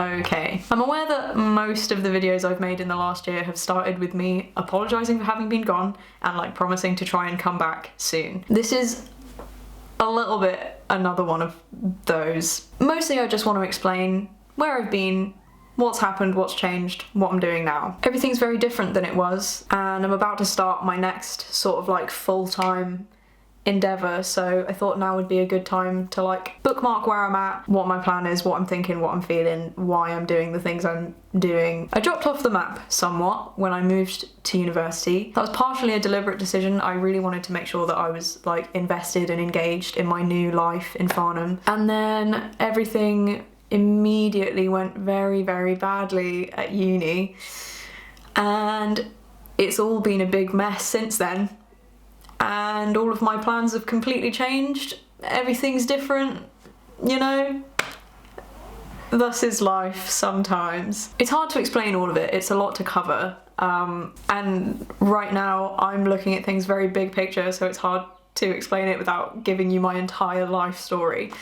Okay, I'm aware that most of the videos I've made in the last year have started with me apologising for having been gone and like promising to try and come back soon. This is a little bit another one of those. Mostly I just want to explain where I've been, what's happened, what's changed, what I'm doing now. Everything's very different than it was, and I'm about to start my next sort of like full-time endeavour, so I thought now would be a good time to like bookmark where I'm at, what my plan is, what I'm thinking, what I'm feeling, why I'm doing the things I'm doing. I dropped off the map somewhat when I moved to university. That was partially a deliberate decision. I really wanted to make sure that I was like invested and engaged in my new life in Farnham, and then everything immediately went very, very badly at uni, and it's all been a big mess since then. And all of my plans have completely changed. Everything's different, you know? Thus is life sometimes. It's hard to explain all of it, it's a lot to cover. And right now I'm looking at things very big picture, so it's hard to explain it without giving you my entire life story.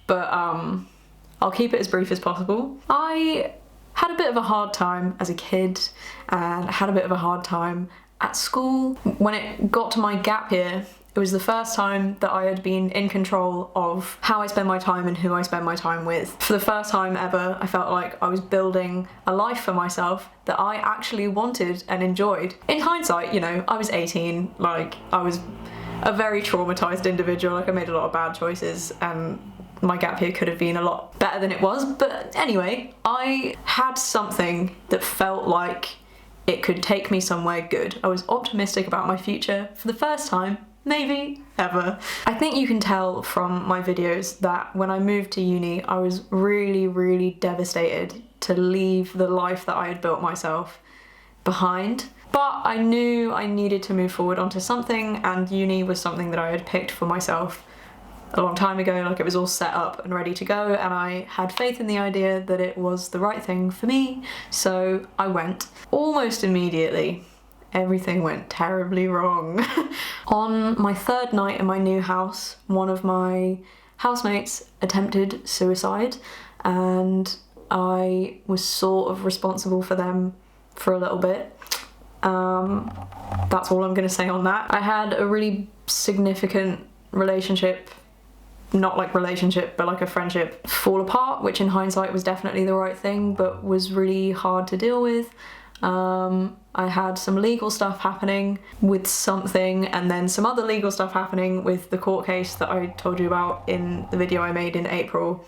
But I'll keep it as brief as possible. I had a bit of a hard time as a kid, and had a bit of a hard time at school. When it got to my gap year, it was the first time that I had been in control of how I spend my time and who I spend my time with. For the first time ever, I felt like I was building a life for myself that I actually wanted and enjoyed. In hindsight, you know, I was 18, like I was a very traumatized individual, like I made a lot of bad choices, and my gap year could have been a lot better than it was. But anyway, I had something that felt like it could take me somewhere good. I was optimistic about my future for the first time, maybe ever. I think you can tell from my videos that when I moved to uni, I was really, really devastated to leave the life that I had built myself behind. But I knew I needed to move forward onto something, and uni was something that I had picked for myself a long time ago. Like, it was all set up and ready to go, and I had faith in the idea that it was the right thing for me, so I went. Almost immediately, everything went terribly wrong. On my third night in my new house, one of my housemates attempted suicide, and I was sort of responsible for them for a little bit. That's all I'm gonna say on that. I had a really significant relationship, not like relationship, but like a friendship, fall apart, which in hindsight was definitely the right thing, but was really hard to deal with. I had some legal stuff happening with something, and then some other legal stuff happening with the court case that I told you about in the video I made in April.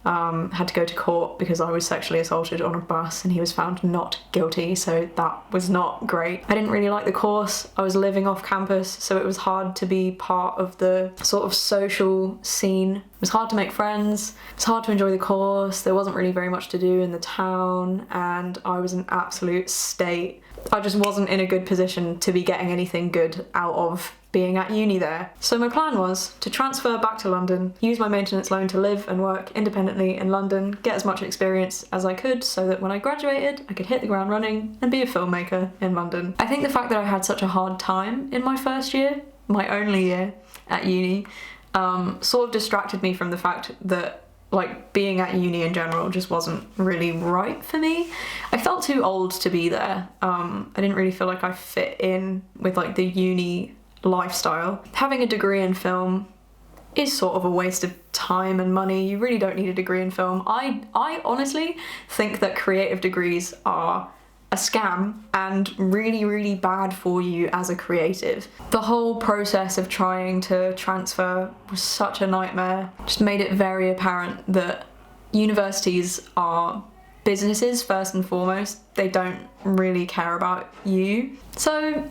Had to go to court because I was sexually assaulted on a bus, and he was found not guilty, so that was not great. I didn't really like the course. I was living off campus, so it was hard to be part of the sort of social scene. It was hard to make friends, it was hard to enjoy the course, there wasn't really very much to do in the town, and I was in an absolute state. I just wasn't in a good position to be getting anything good out of being at uni there. So my plan was to transfer back to London, use my maintenance loan to live and work independently in London, get as much experience as I could so that when I graduated I could hit the ground running and be a filmmaker in London. I think the fact that I had such a hard time in my first year, my only year at uni, sort of distracted me from the fact that like being at uni in general just wasn't really right for me. I felt too old to be there. I didn't really feel like I fit in with like the uni lifestyle. Having a degree in film is sort of a waste of time and money. You really don't need a degree in film. I honestly think that creative degrees are a scam and really, really bad for you as a creative. The whole process of trying to transfer was such a nightmare. Just made it very apparent that universities are businesses first and foremost. They don't really care about you. So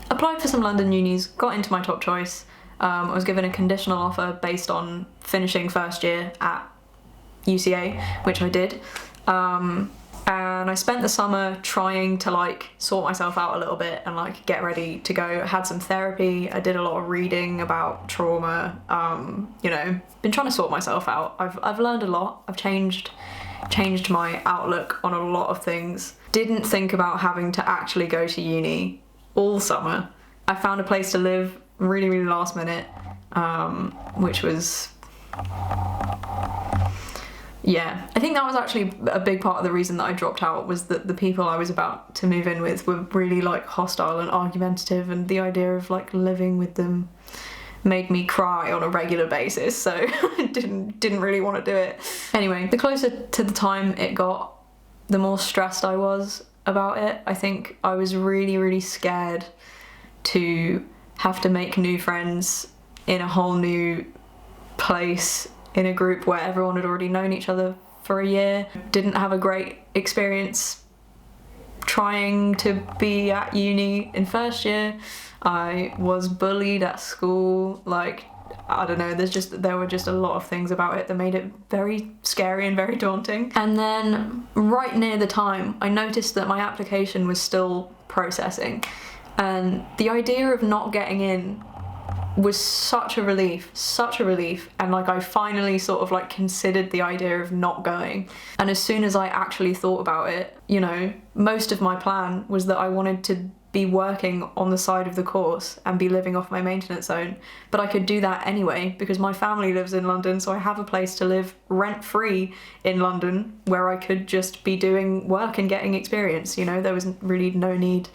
applied for some London unis, got into my top choice. I was given a conditional offer based on finishing first year at UCA, which I did. And I spent the summer trying to like sort myself out a little bit and like get ready to go. I had some therapy, I did a lot of reading about trauma, you know, been trying to sort myself out. I've learned a lot, I've changed my outlook on a lot of things. Didn't think about having to actually go to uni all summer. I found a place to live really, really last minute, which was Yeah, I think that was actually a big part of the reason that I dropped out, was that the people I was about to move in with were really like hostile and argumentative, and the idea of like living with them made me cry on a regular basis, so I didn't really want to do it. Anyway, the closer to the time it got, the more stressed I was about it. I think I was really scared to have to make new friends in a whole new place, in a group where everyone had already known each other for a year. Didn't have a great experience trying to be at uni in first year. I was bullied at school, like, I don't know, there were just a lot of things about it that made it very scary and very daunting. And then right near the time, I noticed that my application was still processing, and the idea of not getting in was such a relief, and like I finally sort of like considered the idea of not going. And as soon as I actually thought about it, you know, most of my plan was that I wanted to be working on the side of the course and be living off my maintenance zone, but I could do that anyway because my family lives in London, so I have a place to live rent-free in London where I could just be doing work and getting experience. You know, there was really no need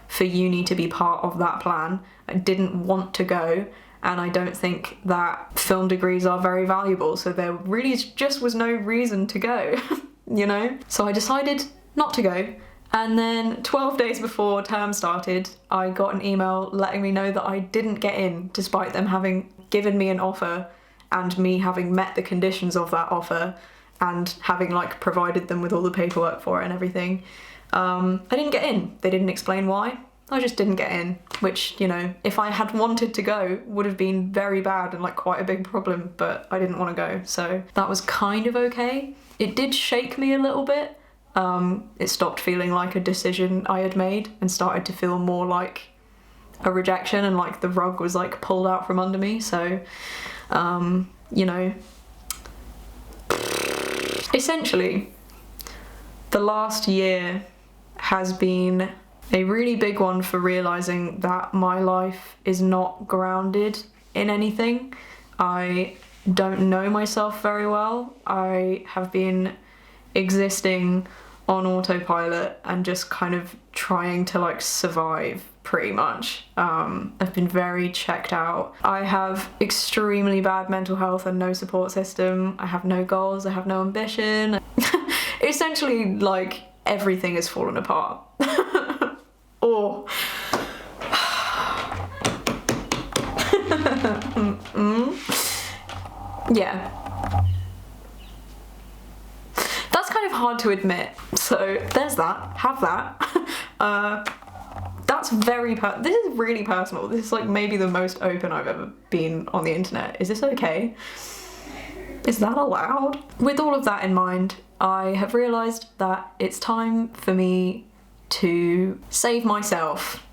for uni to be part of that plan. I didn't want to go, and I don't think that film degrees are very valuable, so there really just was no reason to go, you know? So I decided not to go, and then 12 days before term started, I got an email letting me know that I didn't get in, despite them having given me an offer and me having met the conditions of that offer and having like provided them with all the paperwork for it and everything. I didn't get in. They didn't explain why. I just didn't get in, which, you know, if I had wanted to go, would have been very bad and like quite a big problem, but I didn't want to go, so that was kind of okay. It did shake me a little bit. It stopped feeling like a decision I had made and started to feel more like a rejection, and like the rug was like pulled out from under me. So, you know, essentially, the last year has been a really big one for realising that my life is not grounded in anything. I don't know myself very well. I have been existing on autopilot and just kind of trying to like survive pretty much. I've been very checked out. I have extremely bad mental health and no support system. I have no goals, I have no ambition. Essentially, like, everything has fallen apart. Or yeah. That's kind of hard to admit. So there's that. Have that. That's very this is really personal. This is like maybe the most open I've ever been on the internet. Is this okay? Is that allowed? With all of that in mind, I have realised that it's time for me to save myself,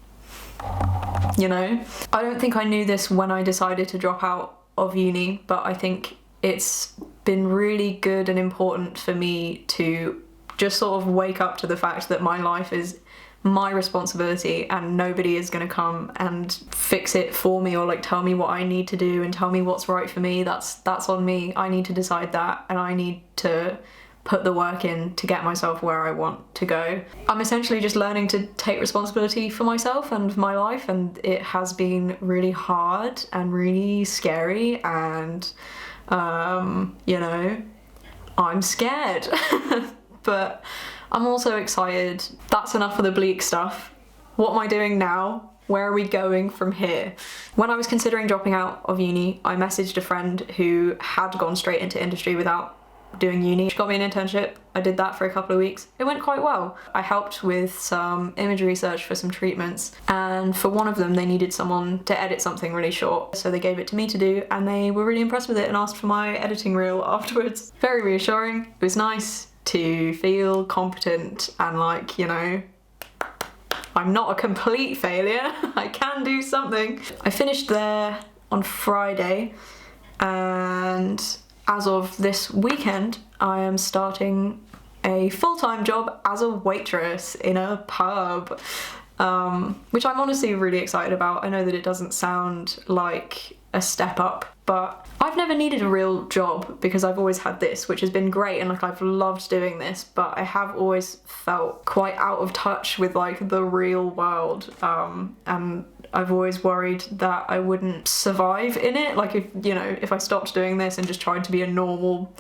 you know? I don't think I knew this when I decided to drop out of uni, but I think it's been really good and important for me to just sort of wake up to the fact that my life is my responsibility and nobody is going to come and fix it for me or like tell me what I need to do and tell me what's right for me. That's on me. I need to decide that, and I need to put the work in to get myself where I want to go. I'm essentially just learning to take responsibility for myself and my life, and it has been really hard and really scary, and you know, I'm scared. But I'm also excited. That's enough of the bleak stuff. What am I doing now? Where are we going from here? When I was considering dropping out of uni, I messaged a friend who had gone straight into industry without doing uni. She got me an internship. I did that for a couple of weeks. It went quite well. I helped with some image research for some treatments, and for one of them they needed someone to edit something really short, so they gave it to me to do, and they were really impressed with it and asked for my editing reel afterwards. Very reassuring. It was nice to feel competent and like, you know, I'm not a complete failure. I can do something. I finished there on Friday, and as of this weekend, I am starting a full-time job as a waitress in a pub, which I'm honestly really excited about. I know that it doesn't sound like a step up. But I've never needed a real job because I've always had this, which has been great, and like I've loved doing this, but I have always felt quite out of touch with like the real world, and I've always worried that I wouldn't survive in it. Like if I stopped doing this and just tried to be a normal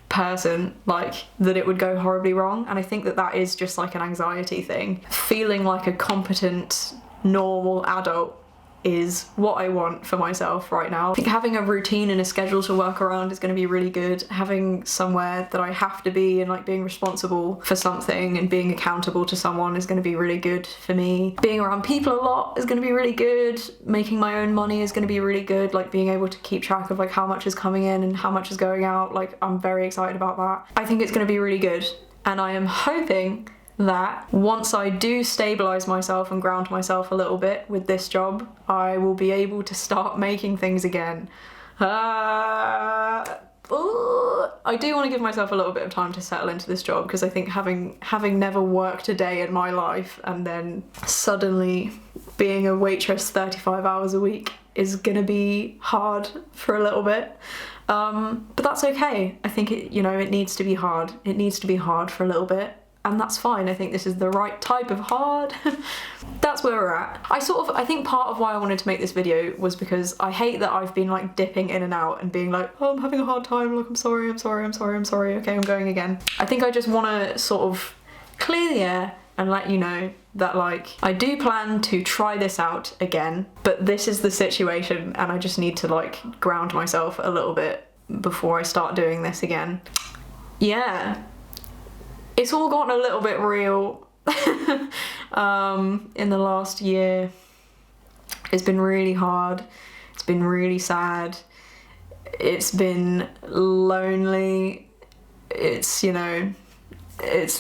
person, like that it would go horribly wrong. And I think that is just like an anxiety thing. Feeling like a competent, normal adult is what I want for myself right now. I think having a routine and a schedule to work around is going to be really good. Having somewhere that I have to be and like being responsible for something and being accountable to someone is going to be really good for me. Being around people a lot is going to be really good. Making my own money is going to be really good. Like being able to keep track of like how much is coming in and how much is going out. Like I'm very excited about that. I think it's going to be really good, and I am hoping that once I do stabilize myself and ground myself a little bit with this job, I will be able to start making things again. I do want to give myself a little bit of time to settle into this job, because I think having never worked a day in my life and then suddenly being a waitress 35 hours a week is gonna be hard for a little bit. But that's okay. I think it needs to be hard. It needs to be hard for a little bit. And that's fine. I think this is the right type of hard. That's where we're at. I think part of why I wanted to make this video was because I hate that I've been like dipping in and out and being like, oh, I'm having a hard time, look, I'm sorry, okay, I'm going again. I think I just want to sort of clear the air and let you know that like I do plan to try this out again, but this is the situation and I just need to like ground myself a little bit before I start doing this again. Yeah. It's all gotten a little bit real in the last year. It's been really hard. It's been really sad. It's been lonely. It's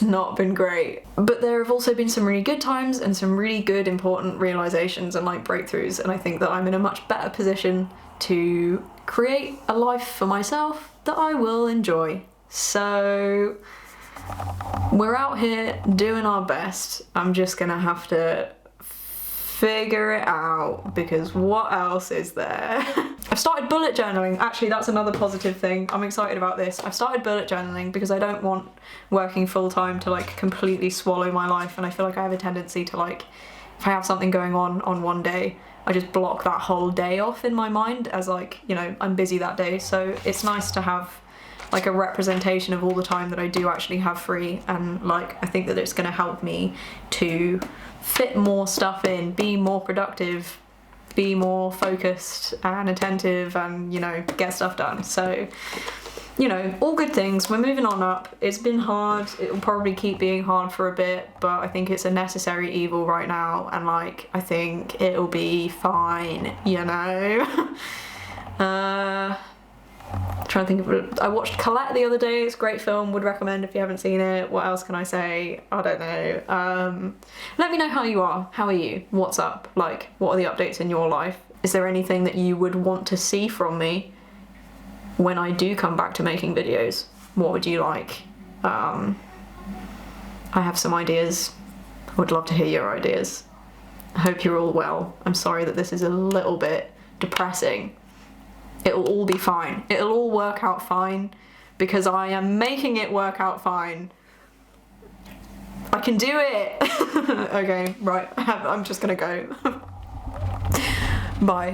not been great. But there have also been some really good times and some really good important realizations and like breakthroughs, and I think that I'm in a much better position to create a life for myself that I will enjoy. So we're out here doing our best. I'm just gonna have to figure it out, because what else is there? I've started bullet journaling. Actually, that's another positive thing. I'm excited about this. I've started bullet journaling because I don't want working full time to like completely swallow my life, and I feel like I have a tendency to like, if I have something going on one day, I just block that whole day off in my mind as like, I'm busy that day. So it's nice to have like a representation of all the time that I do actually have free, and like I think that it's going to help me to fit more stuff in, be more productive, be more focused and attentive, and get stuff done. So all good things. We're moving on up. It's been hard. It'll probably keep being hard for a bit, but I think it's a necessary evil right now, and like I think it'll be fine, Trying to think of it. I watched Colette the other day. It's a great film, would recommend if you haven't seen it. What else can I say? I don't know. Let me know how you are. How are you? What's up? Like, what are the updates in your life? Is there anything that you would want to see from me when I do come back to making videos? What would you like? I have some ideas. I would love to hear your ideas. I hope you're all well. I'm sorry that this is a little bit depressing. It'll all be fine. It'll all work out fine, because I am making it work out fine. I can do it. Okay, right. I'm just gonna go. Bye.